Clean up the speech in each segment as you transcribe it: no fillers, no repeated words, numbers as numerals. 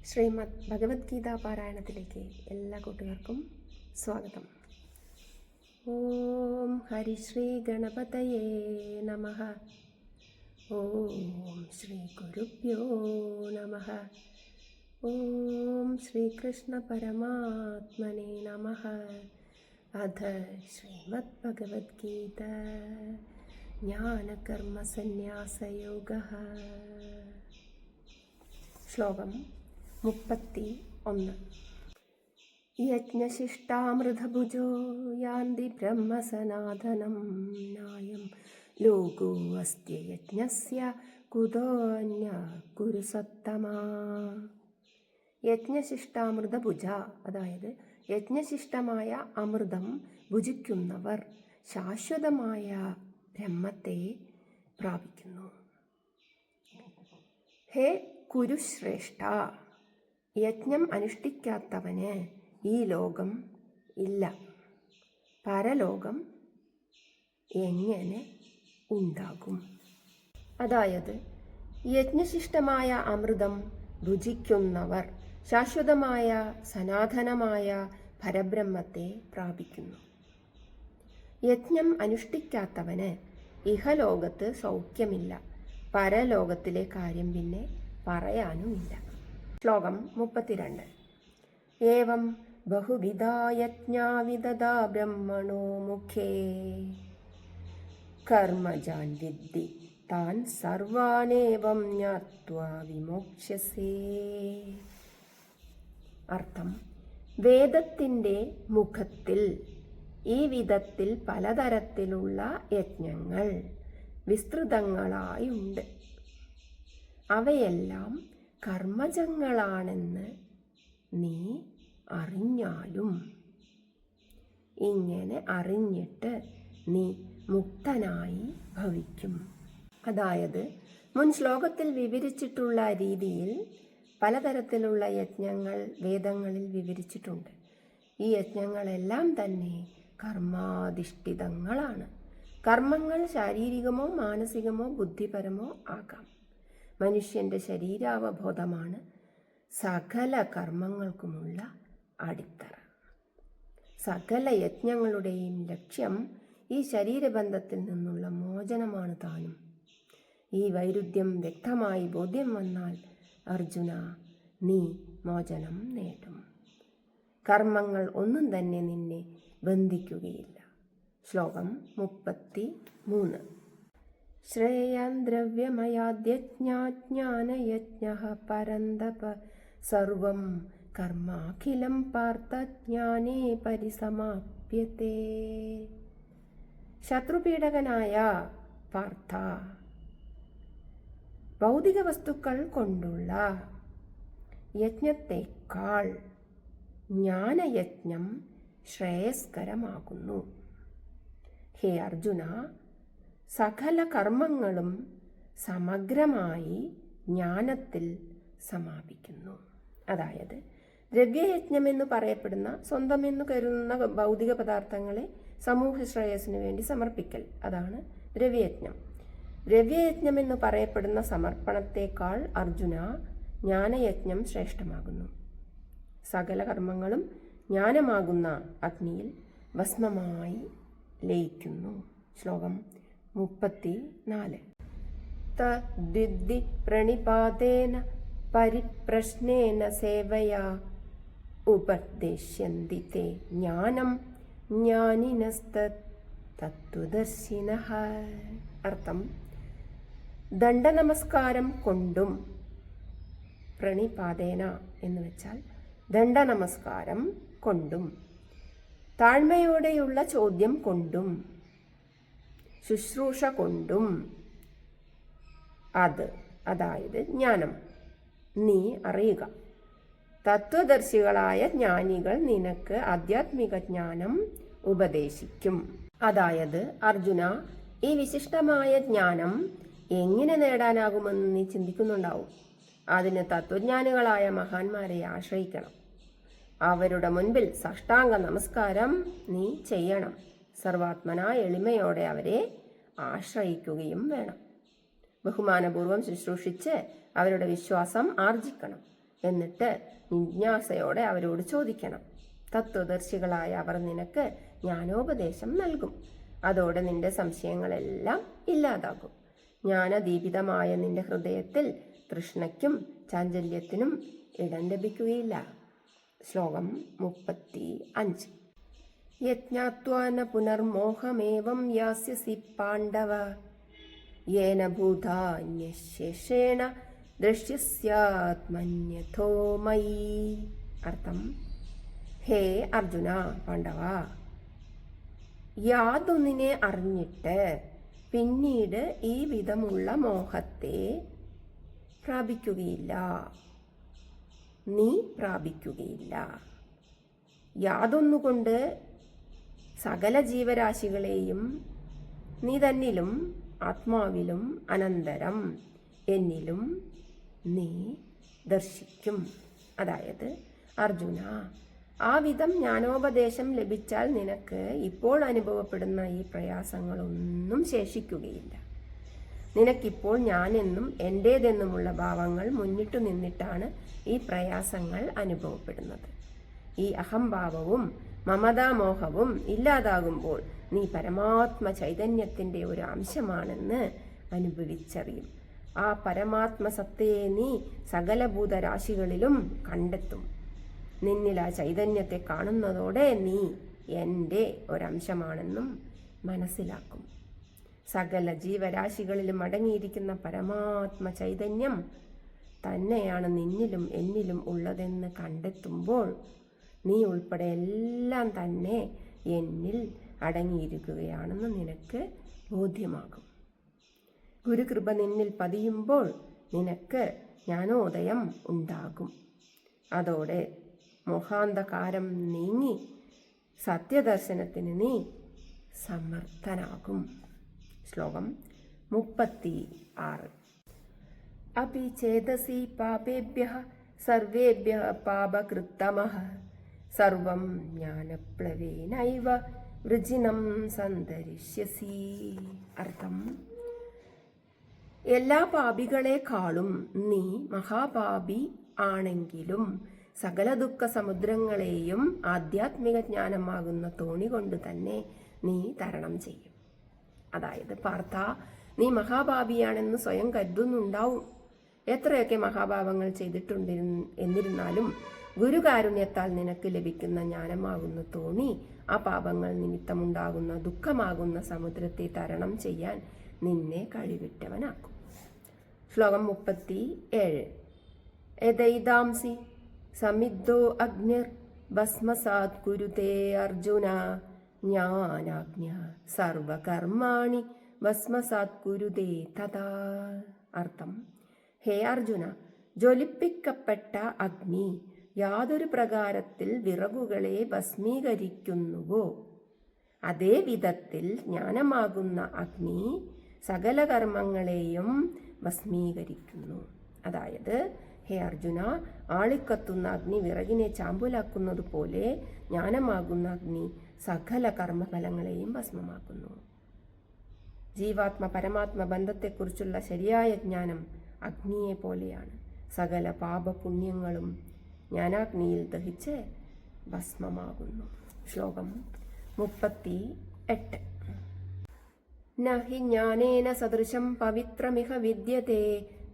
ശ്രീമദ് ഭഗവത്ഗീത പാരായണത്തിലേക്ക് എല്ലാ കൂട്ടുകാർക്കും സ്വാഗതം. ഓം ഹരിശ്രീ ഗണപതയേ നമഃ. ഓം ശ്രീ ഗുരുഭ്യോ നമഃ. ഓം ശ്രീകൃഷ്ണ പരമാത്മനേ നമഃ. അഥ ശ്രീമദ് ഭഗവത്ഗീത ജ്ഞാനകർമ്മ സന്യാസയോഗഃ. ശ്ലോകം 31. യജ്ഞശിഷ്ടാമൃതഭുജോ യാന്തി ബ്രഹ്മസനാതനം നായം ലോകോ അസ്തി യജ്ഞസ്യ കുതോന്യ കുരുസത്തമാ. യജ്ഞശിഷ്ടാമൃതഭുജ, അതായത് യജ്ഞശിഷ്ടമായ അമൃതം ഭുജിക്കുന്നവർ ശാശ്വതമായ ബ്രഹ്മത്തെ പ്രാപിക്കുന്നു. ഹേ കുരുശ്രേഷ്ഠ, യജ്ഞം അനുഷ്ഠിക്കാത്തവന് ഈ ലോകം ഇല്ല, പരലോകം എങ്ങനെ ഉണ്ടാകും? അതായത് യജ്ഞശിഷ്ടമായ അമൃതം ഭുജിക്കുന്നവർ ശാശ്വതമായ സനാതനമായ പരബ്രഹ്മത്തെ പ്രാപിക്കുന്നു. യജ്ഞം അനുഷ്ഠിക്കാത്തവന് ഇഹലോകത്ത് സൗഖ്യമില്ല, പരലോകത്തിലെ കാര്യം പിന്നെ പറയാനുമില്ല. ശ്ലോകം 32. ഏവം ബഹുവിധാ യജ്ഞാ വിദധാ ബ്രഹ്മണോ മുഖേ കർമ്മജാൻ വിദ്ധി താൻ സർവാനേവം ജ്ഞാത്വാ വിമോക്ഷ്യസേ. അർത്ഥം: വേദത്തിൻ്റെ മുഖത്തിൽ ഈ വിധത്തിൽ പലതരത്തിലുള്ള യജ്ഞങ്ങൾ വിസ്തൃതങ്ങളായുണ്ട്. അവയെല്ലാം കർമ്മജങ്ങളാണെന്ന് നീ അറിഞ്ഞാലും ഇങ്ങനെ അറിഞ്ഞിട്ട് നീ മുക്തനായി ഭവിക്കും. അതായത് മുൻ ശ്ലോകത്തിൽ വിവരിച്ചിട്ടുള്ള രീതിയിൽ പലതരത്തിലുള്ള യജ്ഞങ്ങൾ വേദങ്ങളിൽ വിവരിച്ചിട്ടുണ്ട്. ഈ യജ്ഞങ്ങളെല്ലാം തന്നെ കർമാധിഷ്ഠിതങ്ങളാണ്. കർമ്മങ്ങൾ ശാരീരികമോ മാനസികമോ ബുദ്ധിപരമോ ആകാം. മനുഷ്യൻ്റെ ശരീരാവബോധമാണ് സകല കർമ്മങ്ങൾക്കുമുള്ള അടിത്തറ. സകല യജ്ഞങ്ങളുടെയും ലക്ഷ്യം ഈ ശരീരബന്ധത്തിൽ നിന്നുള്ള മോചനമാണ് താനും. ഈ വൈരുദ്ധ്യം വ്യക്തമായി ബോധ്യം വന്നാൽ അർജുന, നീ മോചനം നേടും. കർമ്മങ്ങൾ ഒന്നും തന്നെ നിന്നെ ബന്ധിക്കുകയില്ല. ശ്ലോകം 33. ശ്രേയാൻ ദ്രവ്യമയാദ്യജ്ഞാനയജ്ഞഃ പരന്തപ സർവം കർമാഖിലം പാർത്ഥ ജ്ഞാനേ പരിസമാപ്യത്തെ. ശത്രുപീഡകനായ പാർത്ഥ, ഭൗതിക വസ്തുക്കൾ കൊണ്ടുള്ള യജ്ഞത്തേക്കാൾ ജ്ഞാനയജ്ഞം ശ്രേയസ്കരമാകുന്നു. ഹേ അർജുന, സകല കർമ്മങ്ങളും സമഗ്രമായി ജ്ഞാനത്തിൽ സമാപിക്കുന്നു. അതായത് ദ്രവ്യയജ്ഞം എന്ന് പറയപ്പെടുന്ന സ്വന്തം എന്ന് കരുതുന്ന ഭൗതിക പദാർത്ഥങ്ങളെ സമൂഹ ശ്രേയസ്സിനു വേണ്ടി സമർപ്പിക്കൽ, അതാണ് ദ്രവ്യയജ്ഞം. ദ്രവ്യയജ്ഞം എന്ന് പറയപ്പെടുന്ന സമർപ്പണത്തേക്കാൾ അർജുന ജ്ഞാനയജ്ഞം ശ്രേഷ്ഠമാകുന്നു. സകല കർമ്മങ്ങളും ജ്ഞാനമാകുന്ന അഗ്നിയിൽ ഭസ്മമായി ലയിക്കുന്നു. ശ്ലോകം 34. തദ്വിദ്ധി പ്रणिपातेन പരിപ്രശ്നേന സേവയാ ഉപദേശ്യന്തി തേ ജ്ഞാനം ജ്ഞാനിനസ്തത്വദർശിനഃ. അർത്ഥം: ദണ്ഡനമസ്കാരം കൊണ്ടും, പ്രണിപാതേന എന്ന് വെച്ചാൽ ദണ്ഡനമസ്കാരം കൊണ്ടും, താഴ്മയോടെയുള്ള ചോദ്യം കൊണ്ടും, ശുശ്രൂഷ കൊണ്ടും, അതായത് ജ്ഞാനം നീ അറിയുക. തത്വദർശികളായ ജ്ഞാനികൾ നിനക്ക് ആധ്യാത്മിക ജ്ഞാനം ഉപദേശിക്കും. അതായത് അർജുന, ഈ വിശിഷ്ടമായ ജ്ഞാനം എങ്ങനെ നേടാനാകുമെന്ന് നീ ചിന്തിക്കുന്നുണ്ടാവും. അതിന് തത്വജ്ഞാനികളായ മഹാന്മാരെ ആശ്രയിക്കണം. അവരുടെ മുൻപിൽ സാഷ്ടാംഗ നമസ്കാരം നീ ചെയ്യണം. സർവാത്മന എളിമയോടെ അവരെ ആശ്രയിക്കുകയും വേണം. ബഹുമാനപൂർവ്വം ശുശ്രൂഷിച്ച് അവരുടെ വിശ്വാസം ആർജിക്കണം. എന്നിട്ട് ജിജ്ഞാസയോടെ അവരോട് ചോദിക്കണം. തത്വദർശികളായ അവർ നിനക്ക് ജ്ഞാനോപദേശം നൽകും. അതോടെ നിന്റെ സംശയങ്ങളെല്ലാം ഇല്ലാതാകും. ജ്ഞാനദീപിതമായ നിന്റെ ഹൃദയത്തിൽ തൃഷ്ണയ്ക്കും ചാഞ്ചല്യത്തിനും ഇടം ലഭിക്കുകയില്ല. ശ്ലോകം 35. യജ്ഞാത്വാന പുനർമോഹമേവം യാസ്യസി പാണ്ഡവ യേന ഭൂതാന്യശേഷേണ ദൃശ്യസ്യാത്മന്യഥോ മയി. അർത്ഥം: ഹേ അർജുന, പാണ്ഡവ, യാതൊന്നിനെ അറിഞ്ഞിട്ട് പിന്നീട് ഈ വിധമുള്ള മോഹത്തെ പ്രാപിക്കുകയില്ല, നീ പ്രാപിക്കുകയില്ല. യാതൊന്നുകൊണ്ട് സകല ജീവരാശികളെയും നീ തന്നിലും ആത്മാവിലും അനന്തരം എന്നിലും നീ ദർശിക്കും. അതായത്, അർജുന, ആ വിധം ജ്ഞാനോപദേശം ലഭിച്ചാൽ നിനക്ക് ഇപ്പോൾ അനുഭവപ്പെടുന്ന ഈ പ്രയാസങ്ങളൊന്നും ശേഷിക്കുകയില്ല. നിനക്കിപ്പോൾ ഞാനെന്നും എൻ്റേതെന്നുമുള്ള ഭാവങ്ങൾ മുന്നിട്ടു നിന്നിട്ടാണ് ഈ പ്രയാസങ്ങൾ അനുഭവപ്പെടുന്നത്. ഈ അഹംഭാവവും മമതാമോഹവും ഇല്ലാതാകുമ്പോൾ നീ പരമാത്മ ചൈതന്യത്തിൻ്റെ ഒരു അംശമാണെന്ന് അനുഭവിച്ചറിയും. ആ പരമാത്മസത്തയെ നീ സകലഭൂതരാശികളിലും കണ്ടെത്തും. നിന്നിൽ ആ ചൈതന്യത്തെ കാണുന്നതോടെ നീ എൻ്റെ ഒരംശമാണെന്നും മനസ്സിലാക്കും. സകല ജീവരാശികളിലും അടങ്ങിയിരിക്കുന്ന പരമാത്മ ചൈതന്യം തന്നെയാണ് നിന്നിലും എന്നിലും ഉള്ളതെന്ന് കണ്ടെത്തുമ്പോൾ നീ ഉൾപ്പെടെ എല്ലാം തന്നെ എന്നിൽ അടങ്ങിയിരിക്കുകയാണെന്ന് നിനക്ക് ബോധ്യമാകും. ഗുരുകൃപ നിന്നിൽ പതിയുമ്പോൾ നിനക്ക് ജ്ഞാനോദയം ഉണ്ടാകും. അതോടെ മോഹാന്ധകാരം നീങ്ങി സത്യദർശനത്തിന് നീ സമർത്ഥനാകും. ശ്ലോകം 36. അപി ചേതസി പാപേഭ്യഃ സർവേഭ്യഃ പാപകൃത്തമഃ സർവം ജ്ഞാനപ്ലവേനൈവ വൃജിനം സന്തരിഷ്യസി. അർത്ഥം: എല്ലാ പാപികളെക്കാളും നീ മഹാപാപി ആണെങ്കിലും സകല ദുഃഖ സമുദ്രങ്ങളെയും ആധ്യാത്മിക ജ്ഞാനമാകുന്ന തോണി കൊണ്ട് തന്നെ നീ തരണം ചെയ്യും. അതായത്, പാർത്ഥ, നീ മഹാപാപിയാണെന്ന് സ്വയം കരുതുന്നുണ്ടാവും. എത്രയൊക്കെ മഹാപാപങ്ങൾ എന്നിരുന്നാലും ഗുരുകാരുണ്യത്താൽ നിനക്ക് ലഭിക്കുന്ന ജ്ഞാനമാകുന്ന തോണി ആ പാപങ്ങൾ നിമിത്തമുണ്ടാകുന്ന ദുഃഖമാകുന്ന സമുദ്രത്തെ തരണം ചെയ്യാൻ നിന്നെ കഴിവിട്ടവനാക്കും. ശ്ലോകം 37. യദൈദാംസി സമിദ്ധോ അഗ്നിർ ഭസ്മസാത് കുരുതേ അർജുന ജ്ഞാനാഗ്ന സർവകർമാണി ഭസ്മസാത് കുരുതേ തഥാ. അർത്ഥം: ഹേ അർജുന, ജ്വലിപ്പിക്കപ്പെട്ട അഗ്നി യാതൊരു പ്രകാരത്തിൽ വിറകുകളെ ഭസ്മീകരിക്കുന്നുവോ അതേ വിധത്തിൽ ജ്ഞാനമാകുന്ന അഗ്നി സകല കർമ്മങ്ങളെയും ഭസ്മീകരിക്കുന്നു. അതായത്, ഹേ അർജുന, ആളിക്കത്തുന്ന അഗ്നി വിറകിനെ ചാമ്പലാക്കുന്നത് പോലെ ജ്ഞാനമാകുന്ന അഗ്നി സകല കർമ്മഫലങ്ങളെയും ഭസ്മമാക്കുന്നു. ജീവാത്മ പരമാത്മ ബന്ധത്തെക്കുറിച്ചുള്ള ശരിയായ ജ്ഞാനം അഗ്നിയെ പോലെയാണ്. സകല പാപപുണ്യങ്ങളും ജ്ഞാനാഗ്നിയിൽ ദഹിച്ച് ഭസ്മമാകുന്നു. ശ്ലോകം 38. നഹി ജ്ഞാനേന സദൃശം പവിത്രമിഹ വിദ്യതേ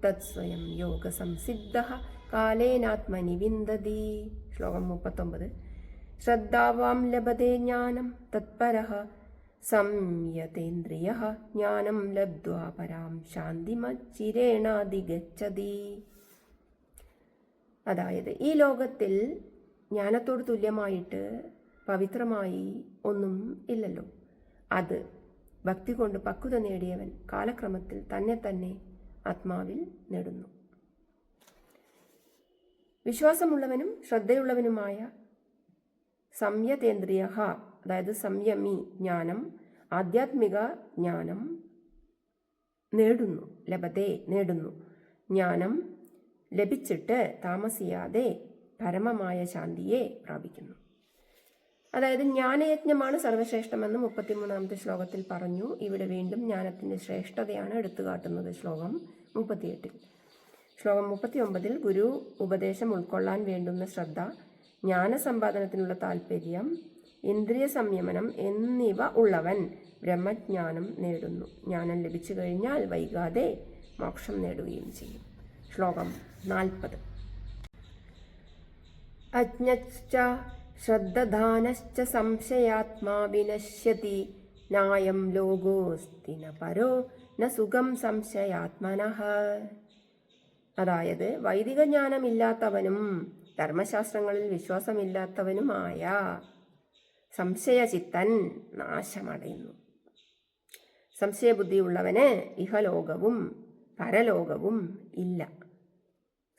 തത്സ്വയം യോഗസംസിദ്ധഃ കാലേനാത്മനി വിന്ദതി. ശ്ലോകം 39. ശ്രദ്ധാവാം ലഭതേ ജ്ഞാനം തത്പരഃ സംയതേന്ദ്രിയഃ ജ്ഞാനം ലബ്ധ്വാ പരാം ശാന്തിമച്ചിരേണാധിഗച്ഛതി. അതായത്, ഈ ലോകത്തിൽ ജ്ഞാനത്തോട് തുല്യമായിട്ട് പവിത്രമായി ഒന്നും ഇല്ലല്ലോ. അത് ഭക്തി കൊണ്ട് പക്വത നേടിയവൻ കാലക്രമത്തിൽ തന്നെ ആത്മാവിൽ നേടുന്നു. വിശ്വാസമുള്ളവനും ശ്രദ്ധയുള്ളവനുമായ സംയതേന്ദ്രിയ, അതായത് സംയമി ജ്ഞാനം, ആധ്യാത്മിക ജ്ഞാനം നേടുന്നു. ലഭതേ, നേടുന്നു. ജ്ഞാനം ലഭിച്ചിട്ട് താമസിയാതെ പരമമായ ശാന്തിയെ പ്രാപിക്കുന്നു. അതായത്, ജ്ഞാനയജ്ഞമാണ് സർവശ്രേഷ്ഠമെന്ന് 33-ാമത്തെ ശ്ലോകത്തിൽ പറഞ്ഞു. ഇവിടെ വീണ്ടും ജ്ഞാനത്തിൻ്റെ ശ്രേഷ്ഠതയാണ് എടുത്തു കാട്ടുന്നത്. ശ്ലോകം 38. ശ്ലോകം 39 ഗുരു ഉപദേശം ഉൾക്കൊള്ളാൻ വേണ്ടുന്ന ശ്രദ്ധ, ജ്ഞാനസമ്പാദനത്തിനുള്ള താല്പര്യം, ഇന്ദ്രിയ സംയമനം എന്നിവ ഉള്ളവൻ ബ്രഹ്മജ്ഞാനം നേടുന്നു. ജ്ഞാനം ലഭിച്ചു കഴിഞ്ഞാൽ വൈകാതെ മോക്ഷം നേടുകയും ചെയ്യും. ശ്ലോകം 40 അജ്ഞശ്ച ശ്രദ്ധധാനശ്ച സംശയാത്മാ വിനശ്യതി നായം ലോകോസ്തി ന പരോ ന സുഖം സംശയാത്മനഃ. അതായത് വൈദിക ജ്ഞാനമില്ലാത്തവനും ധർമ്മശാസ്ത്രങ്ങളിൽ വിശ്വാസമില്ലാത്തവനുമായ സംശയചിത്തൻ നാശമടയുന്നു. സംശയബുദ്ധിയുള്ളവന് ഇഹലോകവും പരലോകവും ഇല്ല,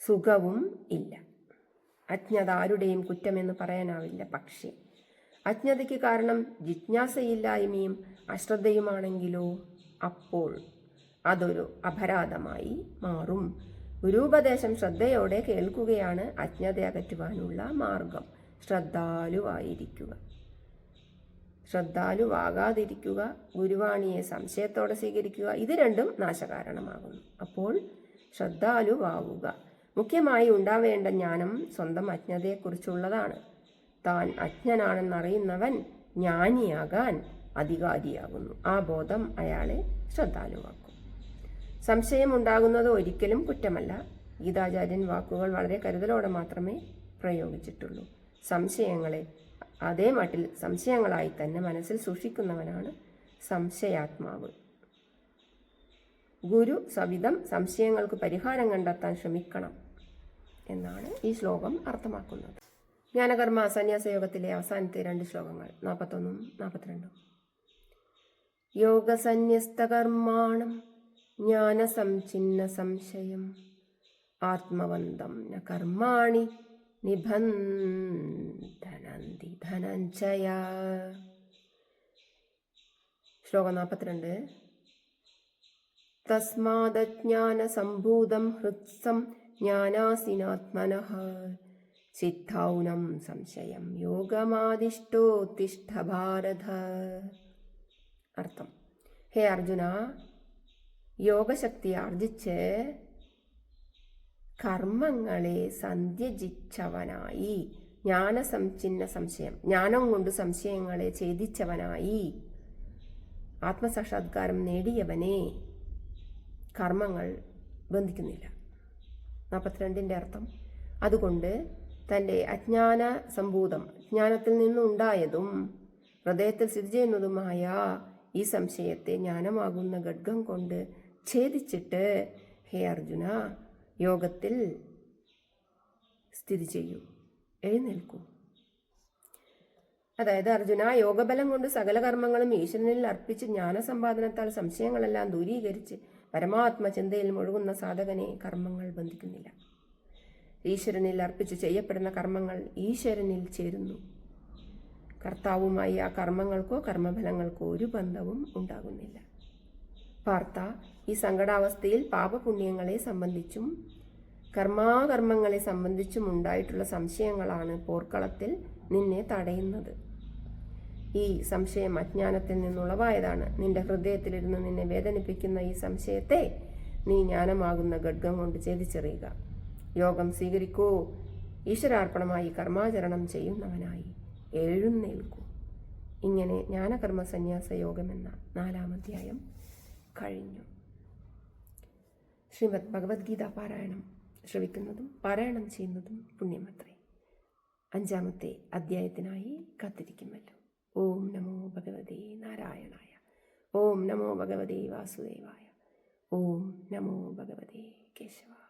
സുഖവും ഇല്ല. അജ്ഞത ആരുടെയും കുറ്റമെന്ന് പറയാനാവില്ല. പക്ഷേ അജ്ഞതയ്ക്ക് കാരണം ജിജ്ഞാസയില്ലായ്മയും അശ്രദ്ധയുമാണെങ്കിലോ അപ്പോൾ അതൊരു അപരാധമായി മാറും. ഗുരുപദേശം ശ്രദ്ധയോടെ കേൾക്കുകയാണ് അജ്ഞത അകറ്റുവാനുള്ള മാർഗം. ശ്രദ്ധാലുവാകാതിരിക്കുക, ഗുരുവാണിയെ സംശയത്തോടെ സ്വീകരിക്കുക, ഇത് രണ്ടും നാശകാരണമാകുന്നു. അപ്പോൾ ശ്രദ്ധാലുവാവുക. മുഖ്യമായി ഉണ്ടാവേണ്ട ജ്ഞാനം സ്വന്തം അജ്ഞതയെക്കുറിച്ചുള്ളതാണ്. താൻ അജ്ഞനാണെന്നറിയുന്നവൻ ജ്ഞാനിയാകാൻ അധികാരിയാകുന്നു. ആ ബോധം അയാളെ ശ്രദ്ധാലുവാക്കും. സംശയം ഉണ്ടാകുന്നത് ഒരിക്കലും കുറ്റമല്ല. ഗീതാചാര്യൻ വാക്കുകൾ വളരെ കരുതലോടെ മാത്രമേ പ്രയോഗിച്ചിട്ടുള്ളൂ. സംശയങ്ങളെ അതേ മട്ടിൽ സംശയങ്ങളായി തന്നെ മനസ്സിൽ സൂക്ഷിക്കുന്നവനാണ് സംശയാത്മാവ്. ഗുരു സവിധം സംശയങ്ങൾക്ക് പരിഹാരം കണ്ടെത്താൻ ശ്രമിക്കണം എന്നാണ് ഈ ശ്ലോകം അർത്ഥമാക്കുന്നത്. ജ്ഞാനകർമ്മ സന്യാസയോഗത്തിലെ അവസാനത്തെ 2 ശ്ലോകങ്ങൾ 41 42. യോഗസന്യസ്തകർമാണം ജ്ഞാനസംഛിന്ന സംശയം ആത്മവന്തം ന കർമാണി നിബന്ധനന്തി ധനഞ്ജയ. ശ്ലോകം 42. തസ്മാദജ്ഞാനസംഭൂതം ഹൃത്സം ജ്ഞാനാസിനാത്മനഃ സിദ്ധൗനം സംശയം യോഗമാദിഷ്ടോത്തിഷ്ഠ ഭാരത. അർത്ഥം: ഹേ അർജുന, യോഗശക്തി ആർജിച്ച് കർമ്മങ്ങളെ സന്ധ്യജിച്ചവനായി, ജ്ഞാനസംഛിന്ന സംശയം, ജ്ഞാനം കൊണ്ട് സംശയങ്ങളെ ഛേദിച്ചവനായി, ആത്മസാക്ഷാത്കാരം നേടിയവനെ കർമ്മങ്ങൾ ബന്ധിക്കുന്നില്ല. 42ന്റെ അർത്ഥം: അതുകൊണ്ട് തൻ്റെ അജ്ഞാന സംഭൂതം, ജ്ഞാനത്തിൽ നിന്നുണ്ടായതും ഹൃദയത്തിൽ സ്ഥിതി ചെയ്യുന്നതുമായ ഈ സംശയത്തെ ജ്ഞാനമാകുന്ന ഖഡ്ഗം കൊണ്ട് ഛേദിച്ചിട്ട് ഹേ അർജുന, യോഗത്തിൽ സ്ഥിതി ചെയ്യൂ, എഴുന്നേൽക്കൂ. അതായത് അർജുന, യോഗബലം കൊണ്ട് സകല കർമ്മങ്ങളും ഈശ്വരനിൽ അർപ്പിച്ച് ജ്ഞാനസമ്പാദനത്താൽ സംശയങ്ങളെല്ലാം ദൂരീകരിച്ച് പരമാത്മചിന്തയിൽ മുഴുകുന്ന സാധകനെ കർമ്മങ്ങൾ ബന്ധിക്കുന്നില്ല. ഈശ്വരനിൽ അർപ്പിച്ച് ചെയ്യപ്പെടുന്ന കർമ്മങ്ങൾ ഈശ്വരനിൽ ചേരുന്നു. കർത്താവുമായി ആ കർമ്മങ്ങൾക്കോ കർമ്മഫലങ്ങൾക്കോ ഒരു ബന്ധവും ഉണ്ടാകുന്നില്ല. പാർത്ഥ, ഈ സങ്കടാവസ്ഥയിൽ പാപപുണ്യങ്ങളെ സംബന്ധിച്ചും കർമാകർമ്മങ്ങളെ സംബന്ധിച്ചും ഉണ്ടായിട്ടുള്ള സംശയങ്ങളാണ് പോർക്കളത്തിൽ നിന്നെ തടയുന്നത്. ഈ സംശയം അജ്ഞാനത്തിൽ നിന്നുളവായതാണ്. നിന്റെ ഹൃദയത്തിലിരുന്ന് നിന്നെ വേദനിപ്പിക്കുന്ന ഈ സംശയത്തെ നീ ജ്ഞാനമാകുന്ന ഖഡ്ഗം കൊണ്ട് ഛേദിച്ചെറിയുക. യോഗം സ്വീകരിക്കൂ. ഈശ്വരാർപ്പണമായി കർമാചരണം ചെയ്യുന്നവനായി എഴുന്നേൽക്കൂ. ഇങ്ങനെ ജ്ഞാനകർമ്മ സന്യാസ യോഗമെന്ന 4-ാം അധ്യായം കഴിഞ്ഞു. ശ്രീമദ് ഭഗവത്ഗീത പാരായണം ശ്രവിക്കുന്നതും പാരായണം ചെയ്യുന്നതും പുണ്യമത്രേ. 5-ാമത്തെ അധ്യായത്തിനായി കാത്തിരിക്കുമല്ലോ. ഓം നമോ ഭഗവതേ നാരായണായ. ഓം നമോ ഭഗവതേ വാസുദേവായ. ഓം നമോ ഭഗവതേ കേശവായ.